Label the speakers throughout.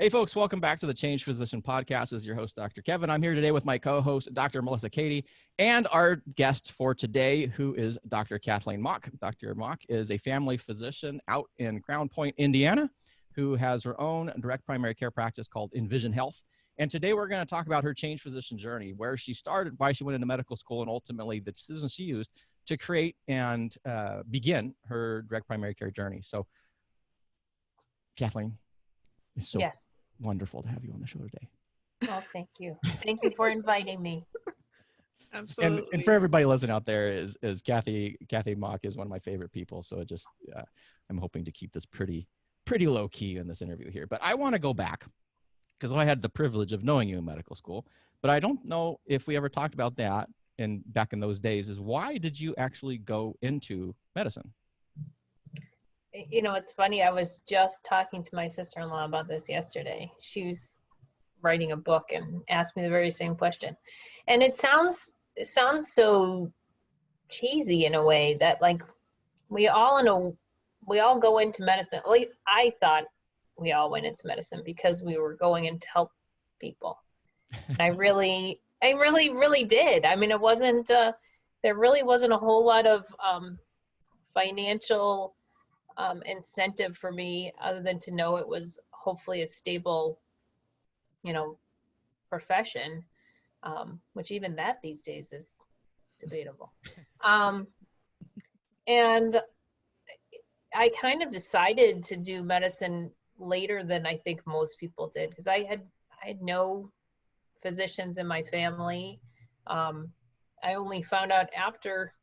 Speaker 1: Hey folks, welcome back to the Change Physician Podcast. This is your host, Dr. Kevin. I'm here today with my co-host, Dr. Melissa Cady, and our guest for today, who is Dr. Cathleen Mok. Dr. Mok is a family physician out in Crown Point, Indiana, who has her own direct primary care practice called Envision Health. And today we're going to talk about her change physician journey, where she started, why she went into medical school, and ultimately the decisions she used to create and begin her direct primary care journey. So, Kathleen, it's so wonderful to have you on the show today.
Speaker 2: Well, thank you. Thank you for inviting me.
Speaker 3: Absolutely.
Speaker 1: And for everybody listening out there, is Cathleen Mok is one of my favorite people. So it just, I'm hoping to keep this pretty low key in this interview here. But I want to go back because I had the privilege of knowing you in medical school, but I don't know if we ever talked about that back in those days. Is why did you actually go into medicine?
Speaker 2: You know, it's funny. I was just talking to my sister-in-law about this yesterday. She was writing a book and asked me the very same question. And it sounds so cheesy in a way that like we all go into medicine. At least I thought we all went into medicine because we were going in to help people. And I really did. I mean, it wasn't, there really wasn't a whole lot of financial incentive for me other than to know it was hopefully a stable, profession, which even that these days is debatable. And I kind of decided to do medicine later than I think most people did, because I had no physicians in my family. I only found out after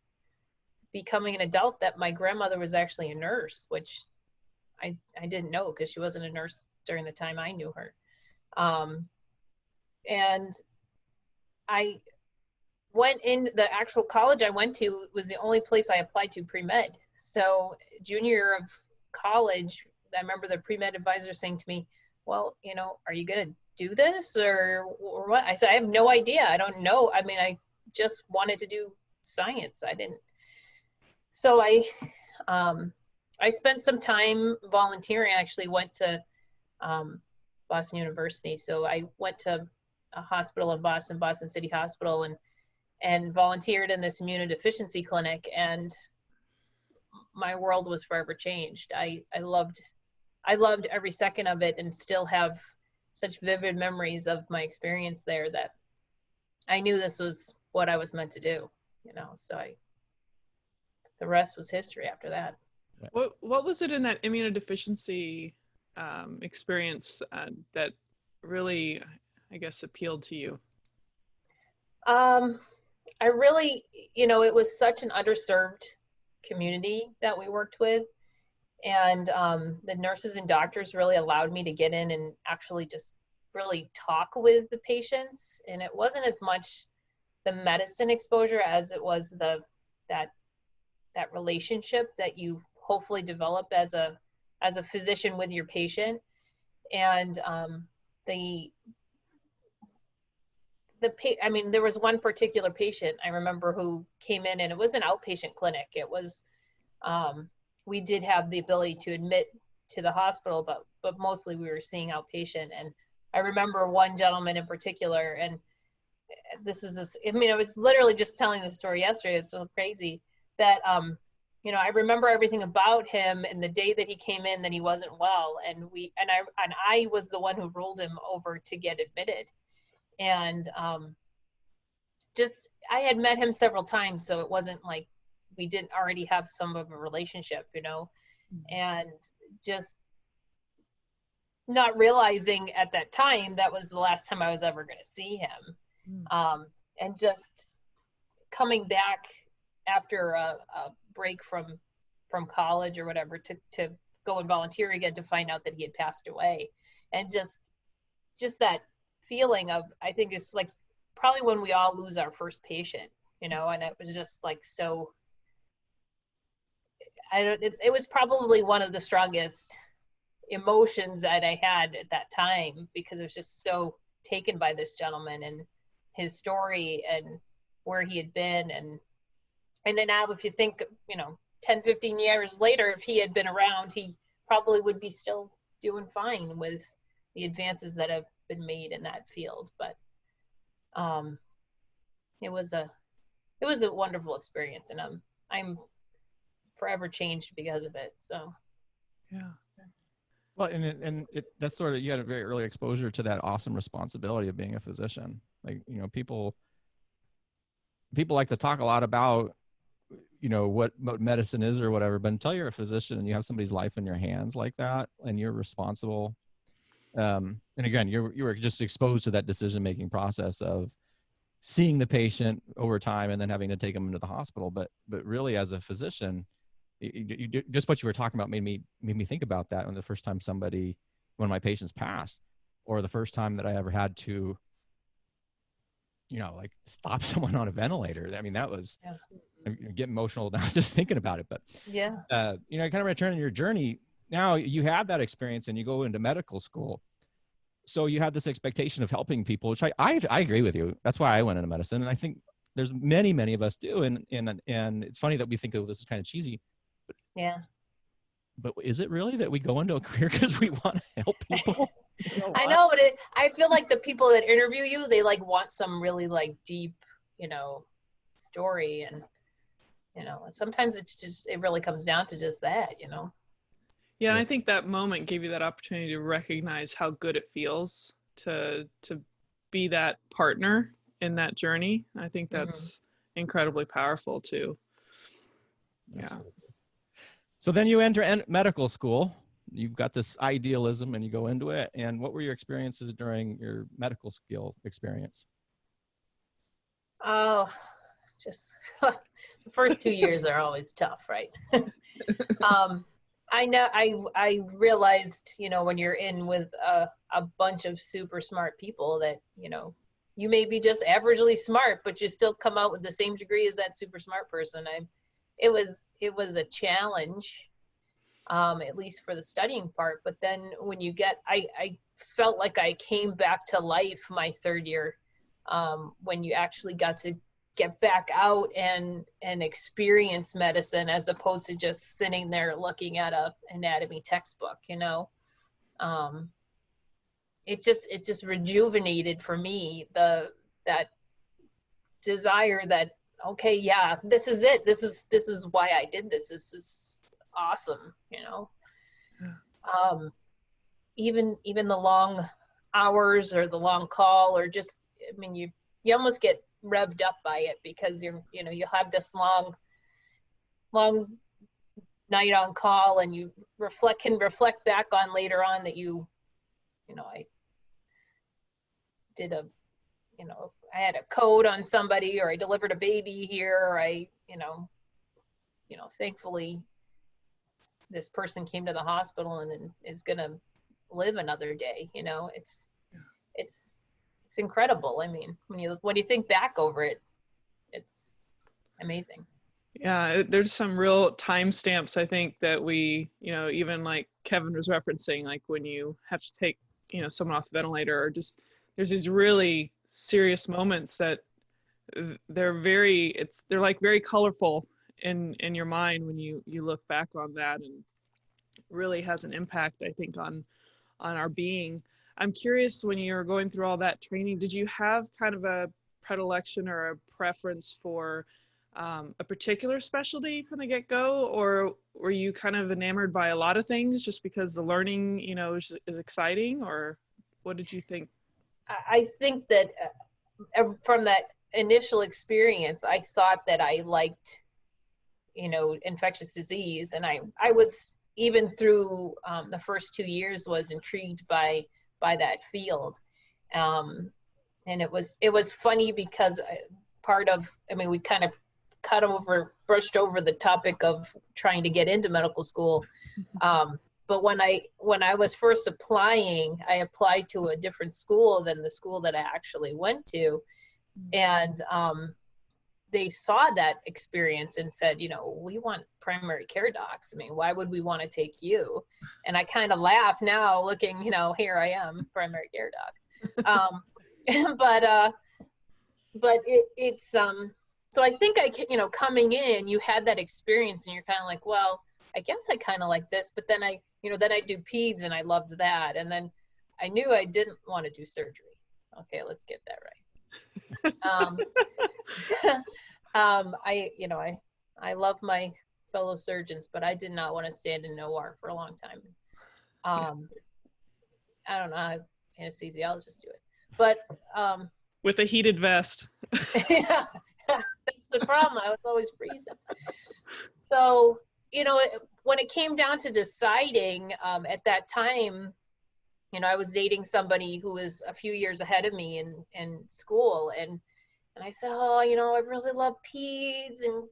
Speaker 2: becoming an adult that my grandmother was actually a nurse, which I didn't know because she wasn't a nurse during the time I knew her. And I went in, the actual college I went to was the only place I applied to pre-med. So junior year of college, I remember the pre-med advisor saying to me, well, are you going to do this or what? I said, I have no idea. I don't know. I mean, I just wanted to do science. I didn't. So I spent some time volunteering. I actually went to Boston University. So I went to a hospital in Boston City Hospital, and volunteered in this immunodeficiency clinic. And my world was forever changed. I loved every second of it, and still have such vivid memories of my experience there that I knew this was what I was meant to do, so the rest was history after that.
Speaker 3: What was it in that immunodeficiency experience that really, I guess, appealed to you?
Speaker 2: I really, it was such an underserved community that we worked with. And the nurses and doctors really allowed me to get in and actually just really talk with the patients. And it wasn't as much the medicine exposure as it was that relationship that you hopefully develop as a physician with your patient. And there was one particular patient I remember who came in, and it was an outpatient clinic. It was, we did have the ability to admit to the hospital, but mostly we were seeing outpatient. And I remember one gentleman in particular, and I was literally just telling the story yesterday. It's so crazy that, I remember everything about him, and the day that he came in that he wasn't well, and I was the one who rolled him over to get admitted. And I had met him several times, so it wasn't like we didn't already have some of a relationship, and just not realizing at that time that was the last time I was ever going to see him. And just coming back after a break from college or whatever to go and volunteer again, to find out that he had passed away. And just that feeling of, I think it's like probably when we all lose our first patient, and it was just like, so it was probably one of the strongest emotions that I had at that time, because I was just so taken by this gentleman and his story and where he had been. And then now, if you think, 10, 15 years later, if he had been around, he probably would be still doing fine with the advances that have been made in that field. But it was a wonderful experience, and I'm forever changed because of it. So
Speaker 3: Yeah.
Speaker 1: Well, that's sort of, you had a very early exposure to that awesome responsibility of being a physician. Like, people like to talk a lot about, what medicine is or whatever, but until you're a physician and you have somebody's life in your hands like that, and you're responsible. And again, you were just exposed to that decision-making process of seeing the patient over time and then having to take them into the hospital. But really, as a physician, just what you were talking about made me think about that when the first time one of my patients passed, or the first time that I ever had to, like stop someone on a ventilator. I mean, that was, I'm getting emotional now just thinking about it. But
Speaker 2: yeah,
Speaker 1: kind of returning your journey. Now you have that experience and you go into medical school. So you have this expectation of helping people, which I agree with you. That's why I went into medicine. And I think there's many of us do. And it's funny that we think, oh, this is kind of cheesy.
Speaker 2: yeah.
Speaker 1: But is it really that we go into a career because we want to help people?
Speaker 2: I know, but I feel like the people that interview you, they like want some really like deep, story, and sometimes it really comes down to just that,
Speaker 3: Yeah, and I think that moment gave you that opportunity to recognize how good it feels to be that partner in that journey. I think that's incredibly powerful too. Yeah.
Speaker 1: Absolutely. So then you enter medical school. You've got this idealism and you go into it. And what were your experiences during your medical school experience?
Speaker 2: Oh, just the first 2 years are always tough, right? I know I realized, when you're in with a bunch of super smart people that, you may be just averagely smart, but you still come out with the same degree as that super smart person. It was a challenge, at least for the studying part. But then when I felt like I came back to life my third year, when you actually got to get back out and experience medicine, as opposed to just sitting there looking at a anatomy textbook. It just rejuvenated for me that desire that, okay, yeah, this is it. This is why I did this. This is awesome. Even the long hours or the long call, or just, you almost get revved up by it, because you have this long night on call, and you can reflect back on later on that I did I had a code on somebody, or I delivered a baby here, or thankfully this person came to the hospital and is gonna live another day. It's incredible. When you think back over it, it's amazing.
Speaker 3: Yeah, there's some real timestamps, I think, that we, even like Kevin was referencing, like when you have to take, someone off the ventilator, or just, there's these really serious moments that they're like very colorful in your mind when you look back on that, and really has an impact, I think, on our being. I'm curious, when you were going through all that training, did you have kind of a predilection or a preference for a particular specialty from the get-go, or were you kind of enamored by a lot of things just because the learning, is exciting, or what did you think?
Speaker 2: I think that from that initial experience, I thought that I liked, infectious disease, and I was, even through the first 2 years, was intrigued by that field. And it was funny because we kind of brushed over the topic of trying to get into medical school. But when I was first applying, I applied to a different school than the school that I actually went to. And they saw that experience and said, we want primary care docs. Why would we want to take you? And I kind of laugh now, looking, here I am, primary care doc. But it's so I think coming in, you had that experience, and you're kind of like, well, I guess I kind of like this. But then I do peds, and I loved that. And then knew I didn't want to do surgery. Okay, let's get that right. I love my fellow surgeons, but I did not want to stand in an OR for a long time. I don't know how anesthesiologists do it, but
Speaker 3: with a heated vest.
Speaker 2: yeah, that's the problem. I was always freezing. So, when it came down to deciding, at that time, I was dating somebody who was a few years ahead of me in school, and I said, oh, I really love peds, and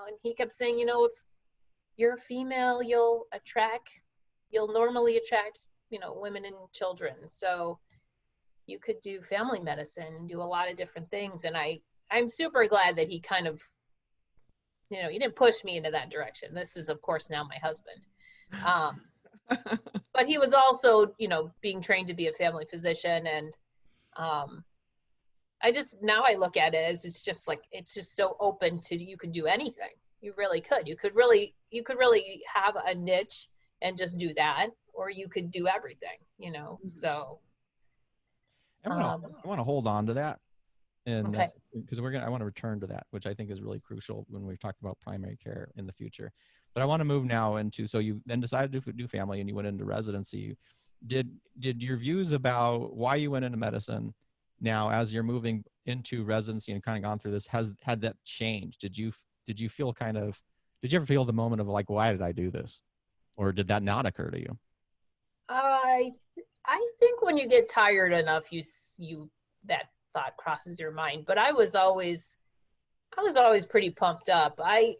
Speaker 2: and he kept saying, if you're a female, you'll normally attract, women and children. So you could do family medicine and do a lot of different things. And I'm super glad that he kind of, he didn't push me into that direction. This is, of course, now my husband. But he was also, being trained to be a family physician. And now I look at it as it's just so open to, you could do anything. You really could. You could really have a niche and just do that, or you could do everything, so.
Speaker 1: I want to hold on to that. And
Speaker 2: Okay.
Speaker 1: because I want to return to that, which I think is really crucial when we talk about primary care in the future. But I want to move now into, so you then decided to do family and you went into residency. Did your views about why you went into medicine now, as you're moving into residency and kind of gone through this, had that changed? Did you ever feel the moment of like, why did I do this? Or did that not occur to you?
Speaker 2: I think when you get tired enough, that thought crosses your mind. But I was always pretty pumped up. I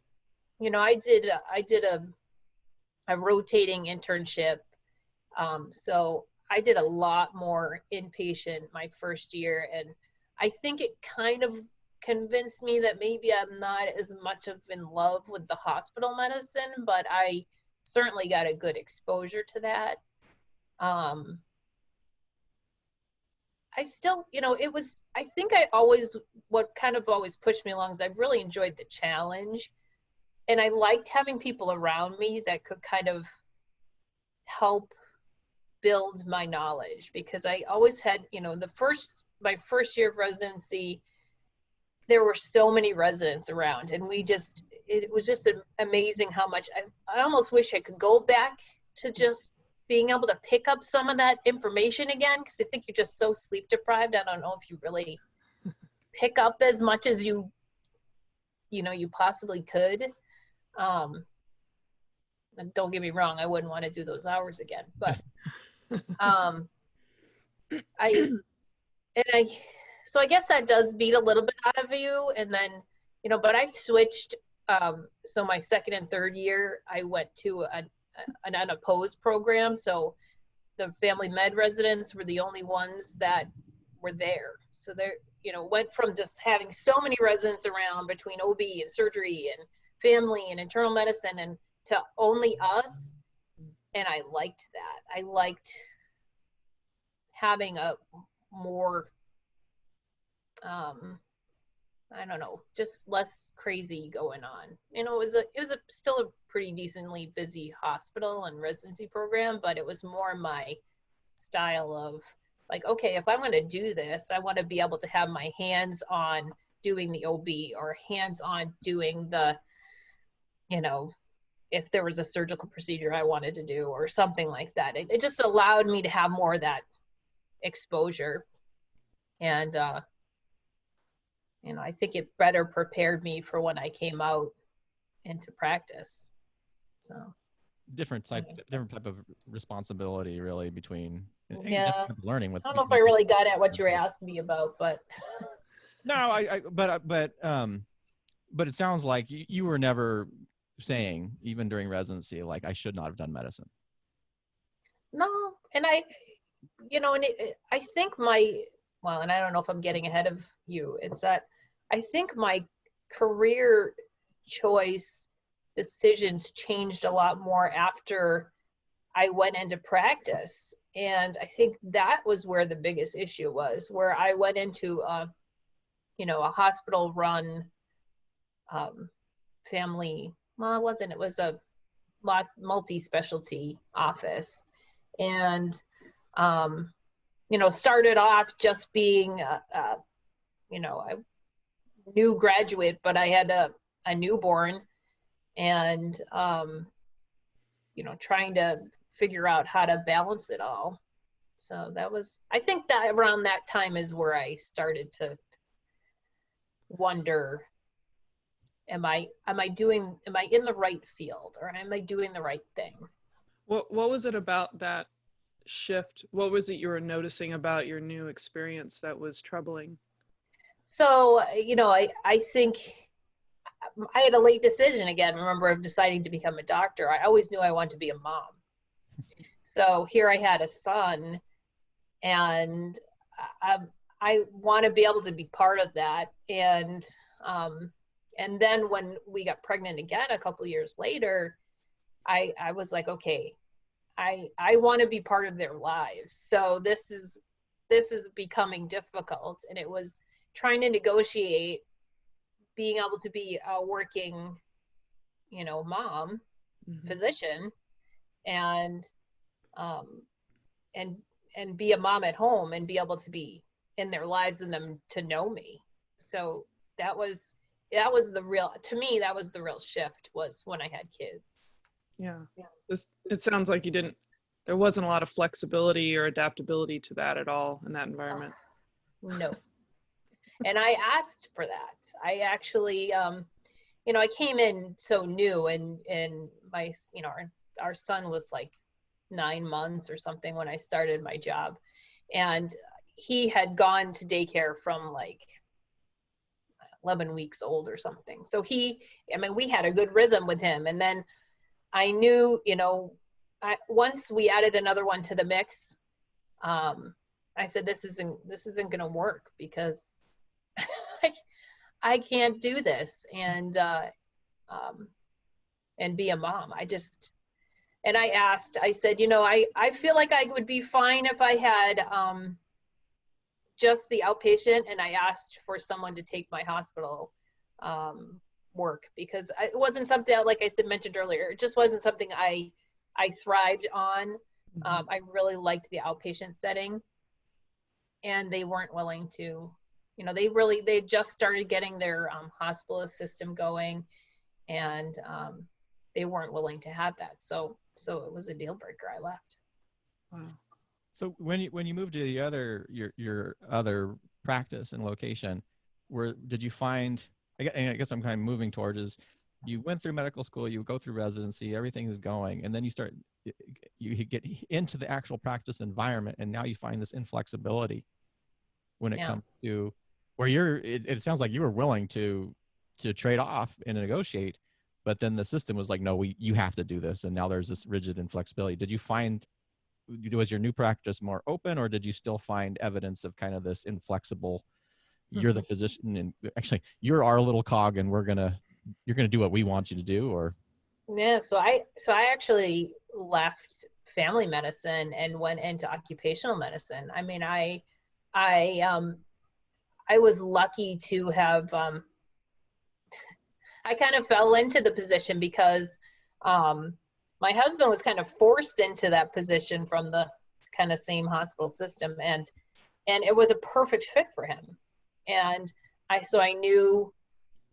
Speaker 2: did a rotating internship. So I did a lot more inpatient my first year, and I think it kind of convinced me that maybe I'm not as much of in love with the hospital medicine, but I certainly got a good exposure to that. I still, what kind of always pushed me along is I've really enjoyed the challenge, and I liked having people around me that could kind of help build my knowledge, because I always had, my first year of residency, there were so many residents around, and it was just amazing how much I almost wish I could go back to just being able to pick up some of that information again, because I think you're just so sleep deprived. I don't know if you really pick up as much as you possibly could. And don't get me wrong, I wouldn't want to do those hours again, but so I guess that does beat a little bit out of you. And then, but I switched. So my second and third year, I went to an unopposed program. So the family med residents were the only ones that were there. So they, went from just having so many residents around between OB and surgery and family and internal medicine, and to only us. And I liked that. I liked having a more, I don't know, just less crazy going on. It was still a pretty decently busy hospital and residency program, but it was more my style of like, okay, if I'm going to do this, I want to be able to have my hands on doing the OB, or hands on doing the, if there was a surgical procedure I wanted to do or something like that. It just allowed me to have more of that exposure. And, I think it better prepared me for when I came out into practice. So
Speaker 1: Different type of responsibility, really, between learning with.
Speaker 2: I don't know if I really got at what you were asking me about, but
Speaker 1: no, but it sounds like you were never saying, even during residency, like, I should not have done medicine.
Speaker 2: No, and I think and I don't know if I'm getting ahead of you, it's that I think my career choice decisions changed a lot more after I went into practice. And I think that was where the biggest issue was, where I went into a hospital run family, well, it was a multi-specialty office. And started off just being, a new graduate, but I had a newborn, and, trying to figure out how to balance it all. So I think that around that time is where I started to wonder, am I in the right field, or am I doing the right thing?
Speaker 3: What was it about that shift? What was it you were noticing about your new experience that was troubling?
Speaker 2: So, I think I had a late decision again. Remember, of deciding to become a doctor. I always knew I wanted to be a mom. So here I had a son, and I want to be able to be part of that. And then when we got pregnant again a couple years later, I was like, okay, I want to be part of their lives. So this is becoming difficult, and it was trying to negotiate being able to be a working, mom,
Speaker 3: Mm-hmm.
Speaker 2: physician, and be a mom at home and be able to be in their lives and them to know me. So that was the real, to me, that was the real shift, was when I had kids.
Speaker 3: Yeah. It sounds like there wasn't a lot of flexibility or adaptability to that at all in that environment.
Speaker 2: No. And I asked for that. I actually, I came in so new, and my, our son was like 9 months or something when I started my job, and he had gone to daycare from like 11 weeks old or something. So we had a good rhythm with him. And then I knew, once we added another one to the mix, I said, this isn't going to work, because I can't do this and be a mom. And I said, I feel like I would be fine if I had just the outpatient, and I asked for someone to take my hospital work, because it wasn't something, like I mentioned earlier, it just wasn't something I thrived on.
Speaker 3: Mm-hmm.
Speaker 2: I really liked the outpatient setting, and they weren't willing to, they just started getting their hospitalist system going, and they weren't willing to have that. So it was a deal breaker. I left.
Speaker 3: Wow.
Speaker 1: So when you moved to your other practice and location, did you find, I guess I'm kind of moving towards, is you went through medical school, you go through residency, everything is going, and then you get into the actual practice environment, and now you find this inflexibility when it comes to where it sounds like you were willing to trade off and negotiate, but then the system was like, no, you have to do this, and now there's this rigid inflexibility. Did you find, was your new practice more open, or did you still find evidence of kind of this inflexible, you're the physician and actually you're our little cog, and you're gonna do what we want you to do? Or
Speaker 2: yeah, so I actually left family medicine and went into occupational medicine. I mean, I was lucky to have I kind of fell into the position because my husband was kind of forced into that position from the kind of same hospital system, and it was a perfect fit for him. And I knew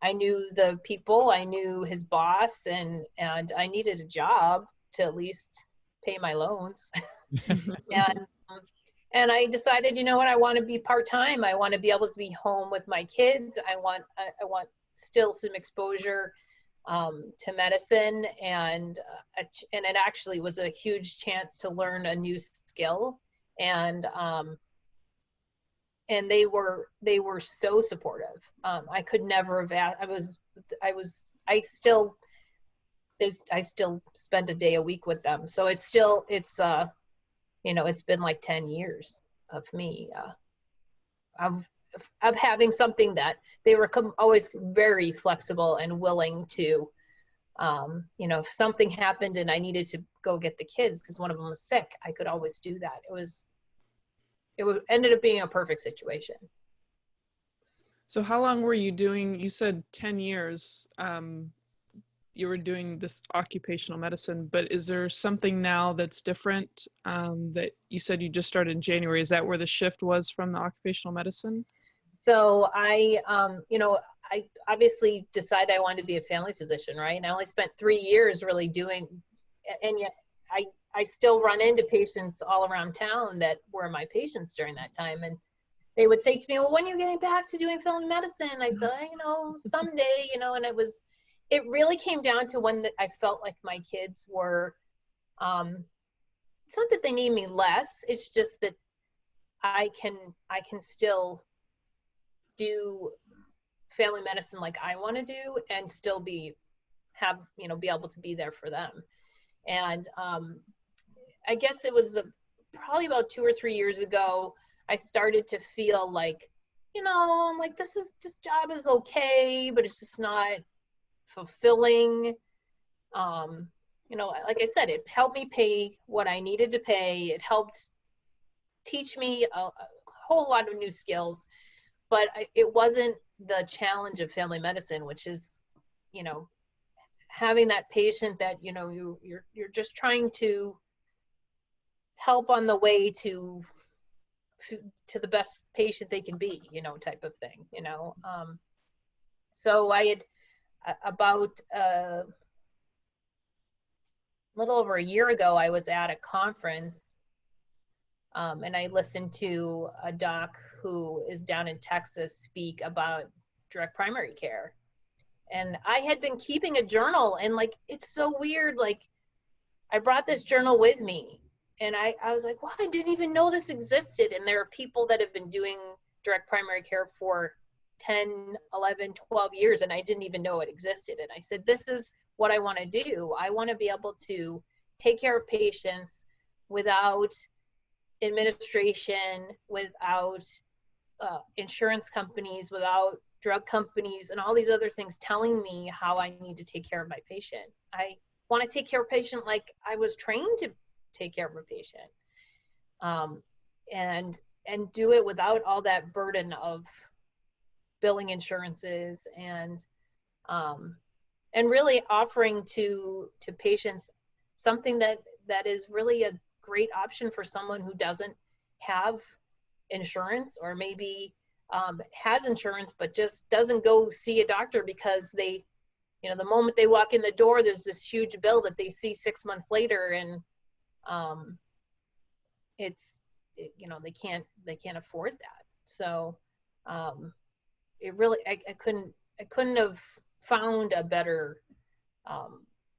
Speaker 2: the people, I knew his boss, and I needed a job to at least pay my loans. and I decided, you know what, I want to be part-time. I want to be able to be home with my kids. I want still some exposure to medicine, and it actually was a huge chance to learn a new skill, and they were so supportive. I could never have I still spend a day a week with them, so it's been like 10 years of me of having something that they were always very flexible and willing to, if something happened and I needed to go get the kids because one of them was sick, I could always do that. It ended up being a perfect situation.
Speaker 3: So how long were you doing, you said 10 years. you were doing this occupational medicine, but is there something now that's different, that you said you just started in January? Is that where the shift was from the occupational medicine?
Speaker 2: So I obviously decided I wanted to be a family physician, right? And I only spent 3 years really doing, and yet I still run into patients all around town that were my patients during that time. And they would say to me, well, when are you getting back to doing family medicine? I said, someday, and it really came down to when I felt like my kids were, it's not that they need me less, it's just that I can still do family medicine like I want to do and still be able to be there for them. And I guess it was probably about 2 or 3 years ago, I started to feel like, I'm like, this job is okay, but it's just not fulfilling. Like I said, it helped me pay what I needed to pay. It helped teach me a whole lot of new skills, but it wasn't the challenge of family medicine, which is, having that patient that, you're just trying to help on the way to the best patient they can be, type of thing, So I had about a little over a year ago, I was at a conference, and I listened to a doc who is down in Texas speak about direct primary care. And I had been keeping a journal, and like, it's so weird. Like, I brought this journal with me, and I was like, well, I didn't even know this existed. And there are people that have been doing direct primary care for 10, 11, 12 years, and I didn't even know it existed. And I said, this is what I want to do. I want to be able to take care of patients without administration, without insurance companies, without drug companies, and all these other things telling me how I need to take care of my patient. I want to take care of a patient like I was trained to take care of a patient, and do it without all that burden of billing insurances, and really offering to patients something that is really a great option for someone who doesn't have insurance, or maybe has insurance but just doesn't go see a doctor because they, the moment they walk in the door, there's this huge bill that they see 6 months later, and they can't afford that. So it really, I couldn't have found a better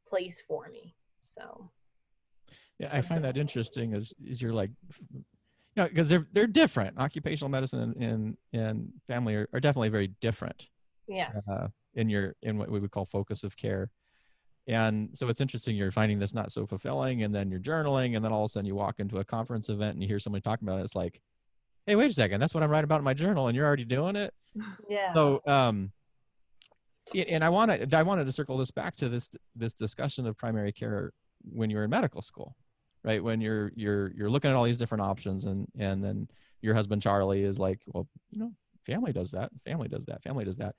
Speaker 2: place for me. So
Speaker 1: yeah, I find that interesting is you're like, because they're different. Occupational medicine and family are definitely very different.
Speaker 2: Yes.
Speaker 1: In what we would call focus of care. And so it's interesting, you're finding this not so fulfilling, and then you're journaling, and then all of a sudden you walk into a conference event and you hear somebody talking about it. It's like, hey, wait a second, that's what I'm writing about in my journal, and you're already doing it.
Speaker 2: Yeah.
Speaker 1: So and I wanted to circle this back to this discussion of primary care when you're in medical school, right? When you're looking at all these different options, and then your husband Charlie is like, well, family does that, family does that, family does that.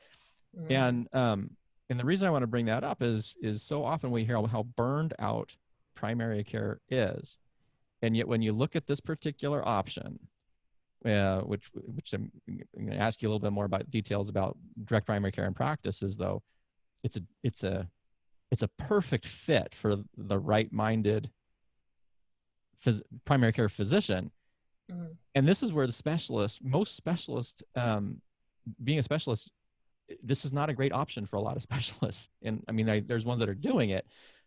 Speaker 2: Mm-hmm.
Speaker 1: And the reason I want to bring that up is so often we hear how burned out primary care is, and yet when you look at this particular option, which I'm going to ask you a little bit more about details about direct primary care and practices, though, it's a perfect fit for the right-minded primary care physician.
Speaker 2: Mm-hmm.
Speaker 1: And this is where most specialists, being a specialist, this is not a great option for a lot of specialists. And I mean, there's ones that are doing it,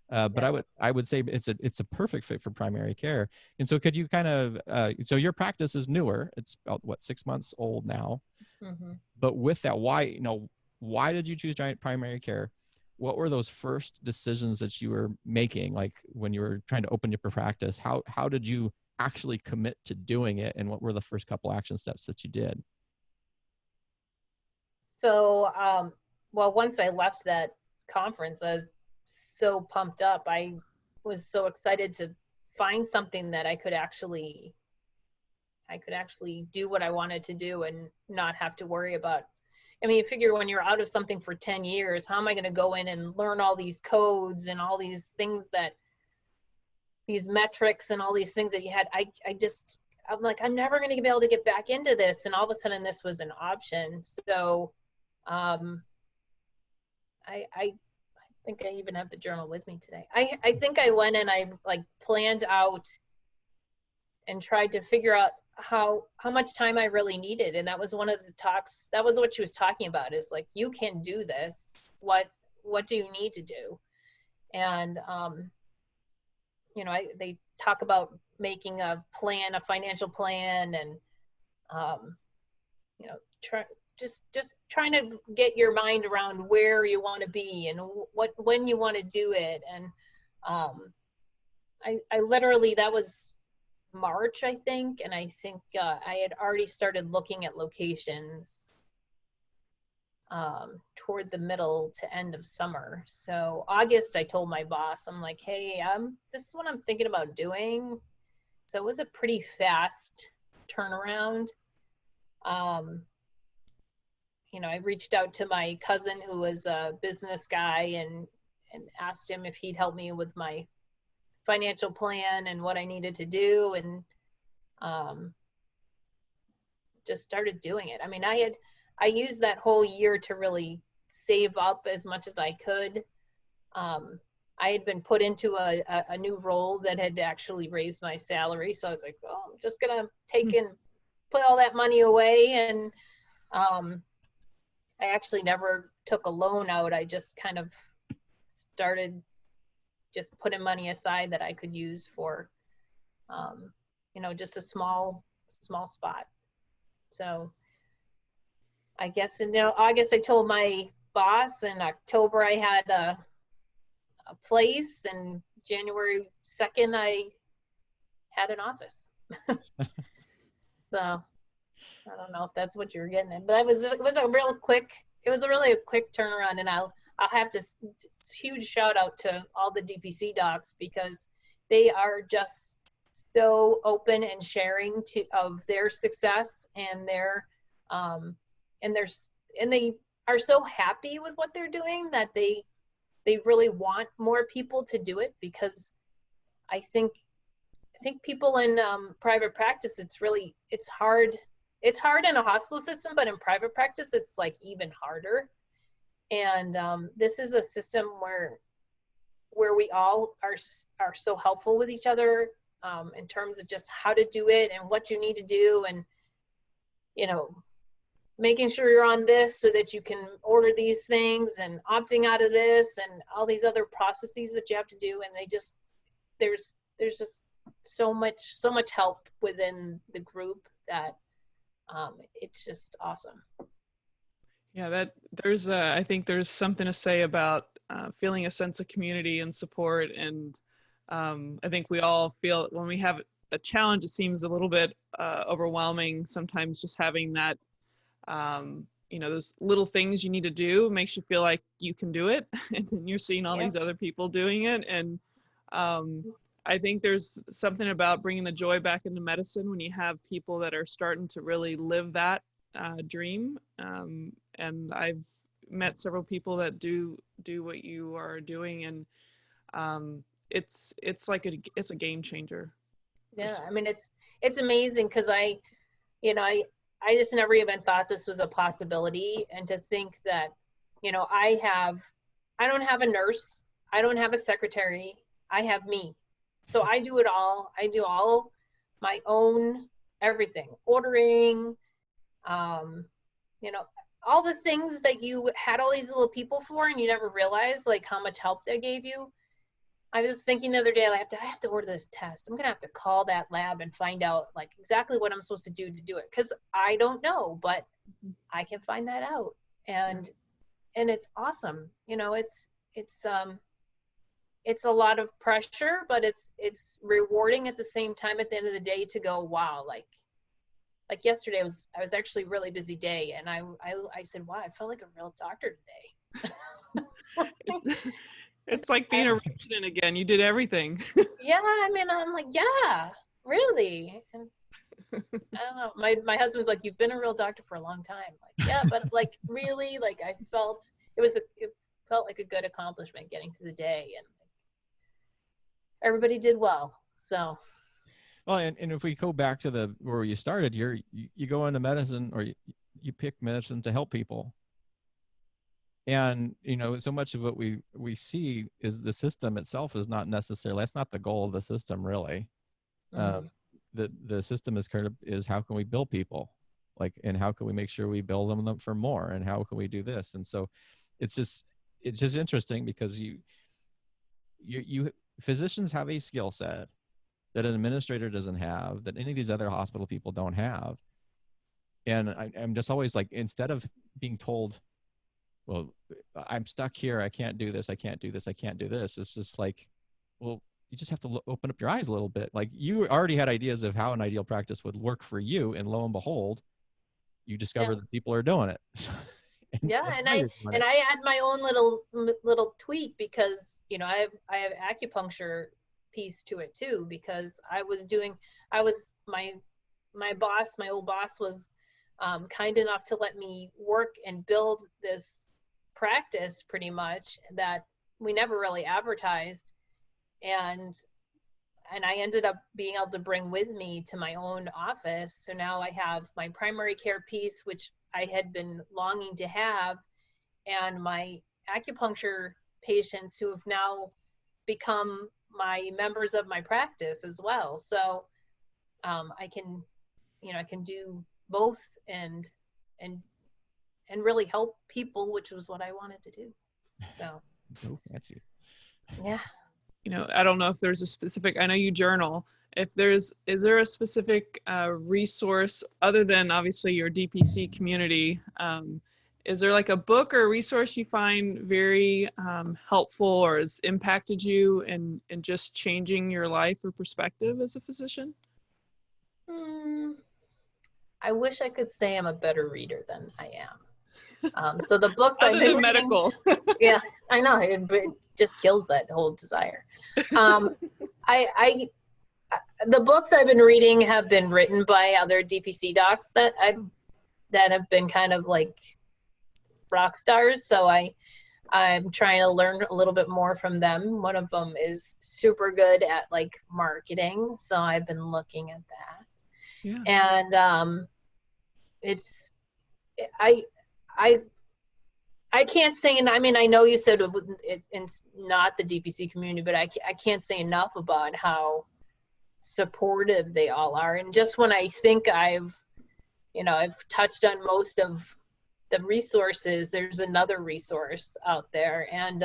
Speaker 1: but
Speaker 2: Yeah.
Speaker 1: I would say it's a perfect fit for primary care. And so could you kind of, so your practice is newer, it's about 6 months old now,
Speaker 2: Mm-hmm.
Speaker 1: but with that, why did you choose primary care? What were those first decisions that you were making? Like when you were trying to open your practice, how did you actually commit to doing it? And what were the first couple action steps that you did?
Speaker 2: So, well, once I left that conference, I was so pumped up. I was so excited to find something that I could actually do what I wanted to do and not have to worry about I mean, you figure when you're out of something for 10 years, how am I going to go in and learn all these codes and all these things that, these metrics and all these things that you had? I'm like, I'm never going to be able to get back into this. And all of a sudden this was an option. So I think I even have the journal with me today. I think I went and I like planned out and tried to figure out how much time I really needed. And that was one of the talks, that was what she was talking about, is like, you can do this. What do you need to do? And, you know, they talk about making a plan, a financial plan, and, you know, just trying to get your mind around where you want to be and when you want to do it. And I literally, that was March, I think, and I think I had already started looking at locations toward the middle to end of summer. So August, I told my boss, I'm like, hey, this is what I'm thinking about doing. So it was a pretty fast turnaround. You know, I reached out to my cousin who was a business guy and asked him if he'd help me with my financial plan and what I needed to do, and just started doing it. I mean, I used that whole year to really save up as much as I could. I had been put into a new role that had actually raised my salary. So I was like, oh, I'm just gonna take and put all that money away. And I actually never took a loan out. I just kind of started just putting money aside that I could use for, you know, just a small spot. So I guess in, you know, August, I told my boss. In October, I had a place, and January 2nd, I had an office. So I don't know if that's what you're getting at, but it was a really quick turnaround. And I'll have to, huge shout out to all the DPC docs, because they are just so open and sharing of their success and their and they are so happy with what they're doing that they really want more people to do it. Because I think people in private practice, it's hard in a hospital system, but in private practice it's like even harder. And this is a system where we all are so helpful with each other, in terms of just how to do it and what you need to do, and, you know, making sure you're on this so that you can order these things, and opting out of this, and all these other processes that you have to do. And there's just so much help within the group that it's just awesome.
Speaker 3: Yeah, I think there's something to say about feeling a sense of community and support. And I think we all feel when we have a challenge, it seems a little bit overwhelming sometimes, just having that, you know, those little things you need to do makes you feel like you can do it. And then you're seeing all these other people doing it. And I think there's something about bringing the joy back into medicine when you have people that are starting to really live that dream. And I've met several people that do what you are doing, and it's a game changer.
Speaker 2: Yeah, I mean, it's amazing, because I just never even thought this was a possibility. And to think that, you know, I don't have a nurse, I don't have a secretary, I have me. So I do it all. I do all my own everything, ordering, you know, all the things that you had all these little people for, and you never realized like how much help they gave you. I was just thinking the other day, I have to order this test. I'm gonna have to call that lab and find out like exactly what I'm supposed to do it, because I don't know, but I can find that out. And it's awesome. You know, it's a lot of pressure, but it's rewarding at the same time at the end of the day to go, wow, like yesterday I was actually a really busy day, and I said, wow, I felt like a real doctor today.
Speaker 3: It's like being a resident again. You did everything.
Speaker 2: Yeah, I mean, I'm like, yeah, really. And I don't know. My husband's like, you've been a real doctor for a long time. Like, yeah, but like really, like I felt it felt like a good accomplishment getting to the day, and everybody did well. So.
Speaker 1: Well, and if we go back to where you started, you go into medicine, or you pick medicine to help people. And, so much of what we see is the system itself is not necessarily, that's not the goal of the system, really. The system is how can we build people, and how can we make sure we build them for more, and how can we do this? And so it's just interesting, because you physicians have a skill set that an administrator doesn't have, that any of these other hospital people don't have. And I'm just always like, instead of being told, well, I'm stuck here, I can't do this, I can't do this, I can't do this, it's just like, well, you just have to open up your eyes a little bit. Like, you already had ideas of how an ideal practice would work for you, and lo and behold, you discover that people are doing it.
Speaker 2: and I add my own little tweak, because I have acupuncture piece to it too, because my old boss was kind enough to let me work and build this practice, pretty much, that we never really advertised, and I ended up being able to bring with me to my own office. So now I have my primary care piece, which I had been longing to have, and my acupuncture patients, who have now become my members of my practice as well. So I can do both and really help people, which was what I wanted to do. So.
Speaker 1: Oh, fancy.
Speaker 2: Yeah.
Speaker 3: I don't know if there's a specific, I know you journal. Is there a specific resource other than obviously your DPC community? Is there like a book or a resource you find very helpful, or has impacted you in just changing your life or perspective as a physician?
Speaker 2: I wish I could say I'm a better reader than I am. So the books I've been reading,
Speaker 3: medical.
Speaker 2: Yeah, I know, it just kills that whole desire. The books I've been reading have been written by other DPC docs that have been kind of like rock stars. So I'm trying to learn a little bit more from them. One of them is super good at like marketing, so I've been looking at that.
Speaker 3: Yeah.
Speaker 2: And I can't say, and I mean, I know you said it's not the DPC community, but I can't say enough about how supportive they all are. And just when I think I've touched on most of the resources, there's another resource out there. And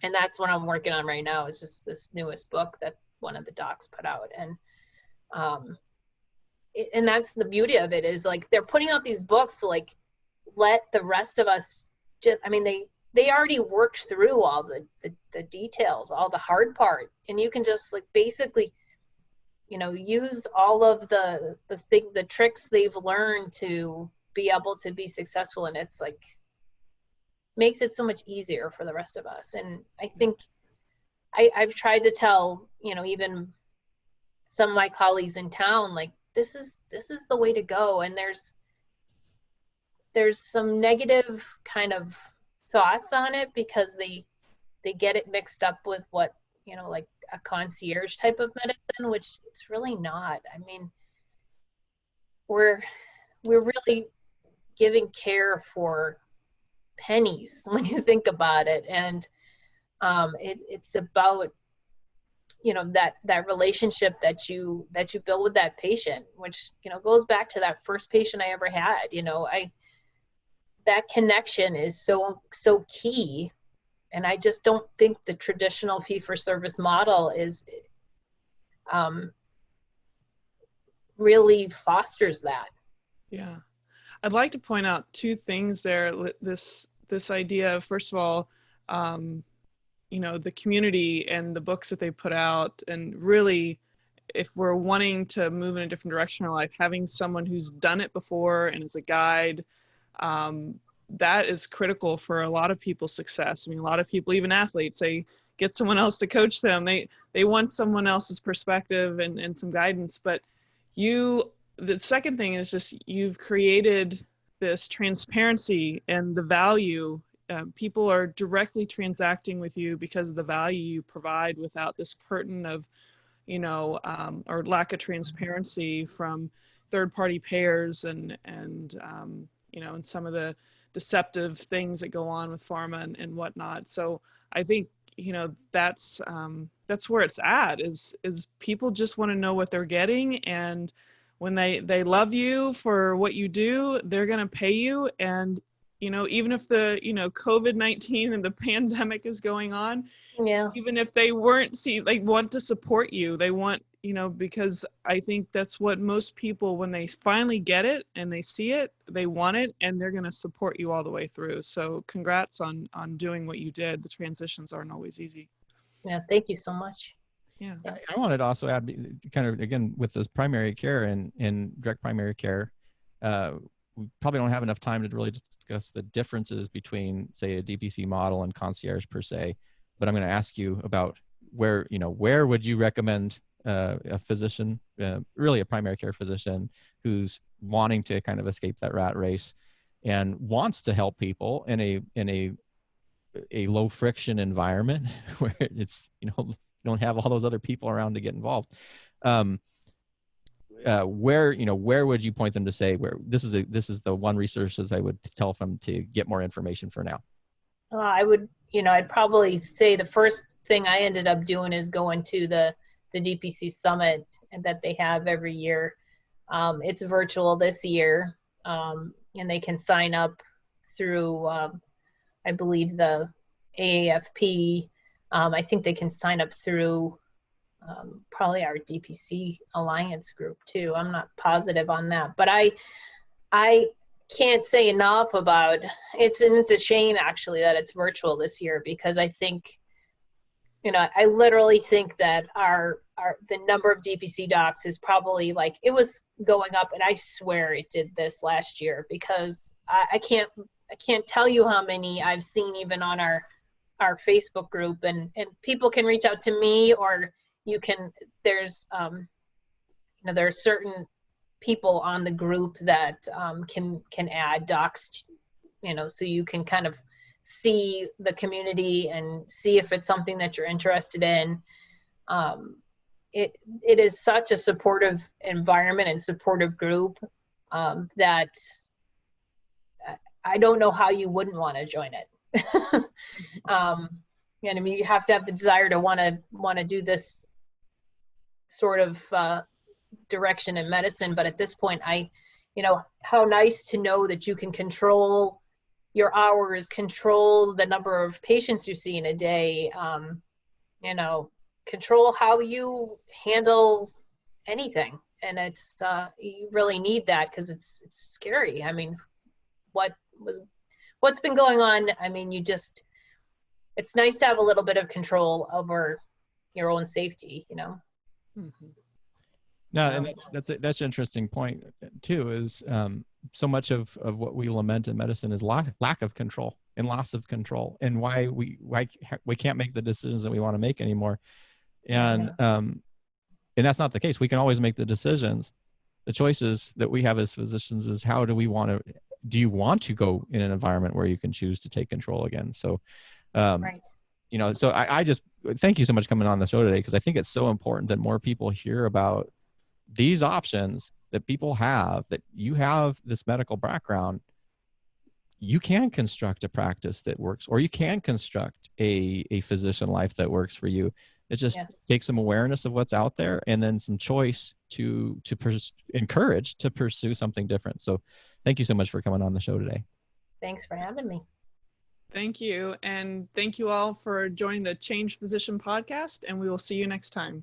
Speaker 2: that's what I'm working on right now, is just this newest book that one of the docs put out. And that's the beauty of it, is like they're putting out these books to like let the rest of us they already worked through all the details, all the hard part, and you can just like basically use all of the tricks they've learned to be able to be successful, and it's like makes it so much easier for the rest of us. And I think I've tried to tell even some of my colleagues in town, like this is the way to go. And there's some negative kind of thoughts on it, because they get it mixed up with what like a concierge type of medicine, which it's really not. I mean, we're really giving care for pennies when you think about it. And it's about that relationship that you build with that patient, which goes back to that first patient I ever had. That connection is so key. And I just don't think the traditional fee-for-service model is really fosters that.
Speaker 3: Yeah. I'd like to point out two things there. This idea of, first of all, the community and the books that they put out, and really, if we're wanting to move in a different direction in our life, having someone who's done it before and is a guide, that is critical for a lot of people's success. I mean, a lot of people, even athletes, they get someone else to coach them. They want someone else's perspective and some guidance, but you the second thing is just you've created this transparency and the value. People are directly transacting with you because of the value you provide without this curtain of, or lack of transparency from third-party payers and some of the deceptive things that go on with pharma and whatnot. So I think, that's where it's at, is people just want to know what they're getting. And when they love you for what you do, they're going to pay you. And, even if the, COVID-19 and the pandemic is going on,
Speaker 2: Yeah.
Speaker 3: even if they they want to support you, they want, because I think that's what most people, when they finally get it and they see it, they want it, and they're going to support you all the way through. So congrats on doing what you did. The transitions aren't always easy.
Speaker 2: Yeah. Thank you so much.
Speaker 3: Yeah.
Speaker 1: I wanted to also add, kind of, again, with this primary care and direct primary care, we probably don't have enough time to really discuss the differences between, say, a DPC model and concierge per se. But I'm going to ask you about where would you recommend a physician, really a primary care physician, who's wanting to kind of escape that rat race and wants to help people in a low friction environment where it's, you don't have all those other people around to get involved. Where would you point them to say where this is the one resources I would tell them to get more information for now?
Speaker 2: I would, I'd probably say the first thing I ended up doing is going to the DPC summit that they have every year. It's virtual this year, and they can sign up through, I believe, the AAFP. I think they can sign up through probably our DPC Alliance group too. I'm not positive on that, but I can't say enough about it's a shame actually that it's virtual this year, because I think, I literally think that the number of DPC docs is probably it was going up, and I swear it did this last year, because I can't tell you how many I've seen even on our Facebook group, and people can reach out to me, or there's there are certain people on the group that can add docs, so you can kind of see the community and see if it's something that you're interested in. It is such a supportive environment and supportive group that I don't know how you wouldn't want to join it. And I mean, you have to have the desire to want to do this sort of direction in medicine. But at this point, how nice to know that you can control your hours, control the number of patients you see in a day, control how you handle anything. And it's, you really need that, because it's scary. I mean, what's been going on? I mean, it's nice to have a little bit of control over your own safety,
Speaker 1: Mm-hmm. No, and that's an interesting point too, is so much of what we lament in medicine is lack of control and loss of control, and why we can't make the decisions that we want to make anymore. And and that's not the case. We can always make the decisions. The choices that we have as physicians is, how do you want to go in an environment where you can choose to take control again? So
Speaker 2: right.
Speaker 1: So I just thank you so much for coming on the show today, because I think it's so important that more people hear about these options that people have, that you have this medical background. You can construct a practice that works, or you can construct a physician life that works for you. It just takes some awareness of what's out there, and then some choice to encourage to pursue something different. So thank you so much for coming on the show today.
Speaker 2: Thanks for having me.
Speaker 3: Thank you. And thank you all for joining the Change Physician podcast, and we will see you next time.